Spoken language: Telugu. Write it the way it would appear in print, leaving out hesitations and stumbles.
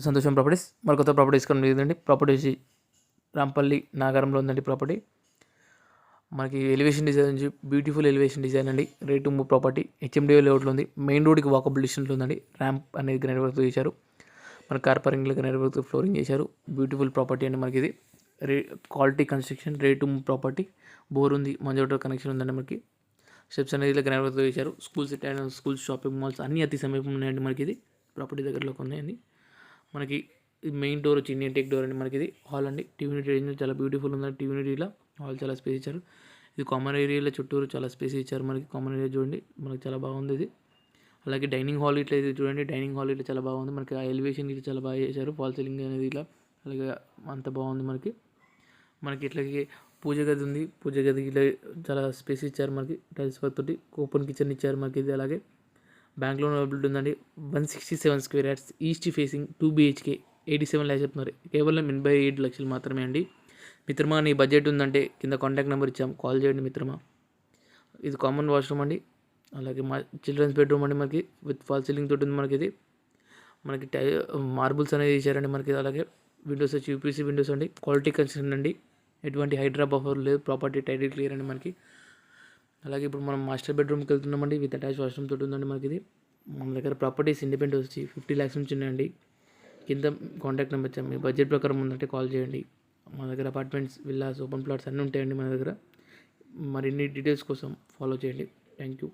సంతోషం ప్రాపర్టీస్ మరి కొత్త ప్రాపర్టీ తీసుకొని లేదండి. ప్రాపర్టీ వచ్చి రాంపల్లి నాగారంలో ఉందండి. ప్రాపర్టీ మనకి ఎలివేషన్ డిజైన్ నుంచి బ్యూటిఫుల్ ఎలివేషన్ డిజైన్ అండి. రేటు ప్రాపర్టీ హెచ్ఎండిఏ లేఅవుట్లో ఉంది. మెయిన్ రోడ్కి వాకబుల్ డిస్టెన్స్లో ఉందండి. ర్యాంప్ అనేది గ్రానైట్ వర్క్తో చేశారు. మన కార్పరింగ్లో గ్రానైట్ వర్క్తో ఫ్లోరింగ్ చేశారు. బ్యూటిఫుల్ ప్రాపర్టీ అండి. మనకి ఇది quality construction rate property. Bore ఉంది, మంచి వాటర్ కనెక్షన్ ఉందండి. మనకి స్టెప్స్ అనేది ఇలా గ్రానైట్ వర్క్తో చేశారు. స్కూల్స్ షాపింగ్ మాల్స్ అన్ని అతి సమీపం ఉన్నాయండి. మనకి ఇది ప్రాపర్టీ దగ్గరలోకి ఉన్నాయండి. మనకి మెయిన్ డోర్ వచ్చి ఇండియన్ టెక్ డోర్ అండి. మనకి ఇది హాల్ అండి. టీవీ యూనిట్ రేంజ్ చాలా బ్యూటిఫుల్ ఉందండి. టీవీ యూనిట్లో హాల్ చాలా స్పేస్ ఇచ్చారు. ఇది కామన్ ఏరియాలో చుట్టూరు చాలా స్పేస్ ఇచ్చారు. మనకి కామన్ ఏరియా చూడండి, మనకి చాలా బాగుంది ఇది. అలాగే డైనింగ్ హాల్ ఇట్లా ఇది చూడండి. డైనింగ్ హాల్ ఇట్లా చాలా బాగుంది. మనకి ఆ ఎలివేషన్ ఇట్లా చాలా బాగా చేశారు. ఫాల్ సీలింగ్ అనేది ఇలా అలాగే అంత బాగుంది. మనకి ఇట్లాగే పూజ గది ఉంది. పూజ గదికి ఇట్లా చాలా స్పేస్ ఇచ్చారు. మనకి టైల్స్ వర్క్ తోటి ఓపెన్ కిచెన్ ఇచ్చారు. మనకి ఇది అలాగే బ్యాంక్ లోన్ అవైలబిలిటీ ఉందండి. 167 square yards east facing 2 BHK 87 lakhs చెప్తున్నారు. కేవలం 87 లక్షలు మాత్రమే అండి. మిత్రమా నీ బడ్జెట్ ఉందంటే కింద కాంటాక్ట్ నెంబర్ ఇచ్చాం, కాల్ చేయండి మిత్రమా. ఇది కామన్ వాష్రూమ్ అండి. అలాగే మా చిల్డ్రన్స్ బెడ్రూమ్ అండి. మనకి విత్ ఫాల్ సీలింగ్ తోటి ఉంది. మనకి ఇది మనకి మార్బుల్స్ అనేది ఇచ్చారండి. మనకి అలాగే విండోస్ వచ్చి యూపీసీ విండోస్ అండి. క్వాలిటీ కన్స్ట్రక్షన్ అండి. ఎటువంటి హైడ్రా బఫర్ లేదు. ప్రాపర్టీ టైటిల్ క్లియర్ అండి మనకి. అలాగే ఇప్పుడు మనం మాస్టర్ బెడ్రూమ్కి వెళ్తున్నామండి. విత్ అటాచ్ వాష్రూమ్ తోటి ఉందండి. మనకి ఇది మన దగ్గర ప్రాపర్టీస్ ఇండిపెండెంట్ వచ్చి 50 lakhs నుంచి ఉన్నాయండి. కింద కాంటాక్ట్ నెంబర్ ఇచ్చాము. మీ బడ్జెట్ ప్రకారం ఉందంటే కాల్ చేయండి. మన దగ్గర అపార్ట్మెంట్స్, విల్లాస్, ఓపెన్ ప్లాట్స్ అన్నీ ఉంటాయండి మన దగ్గర. మరిన్ని డీటెయిల్స్ కోసం ఫాలో చేయండి. Thank you.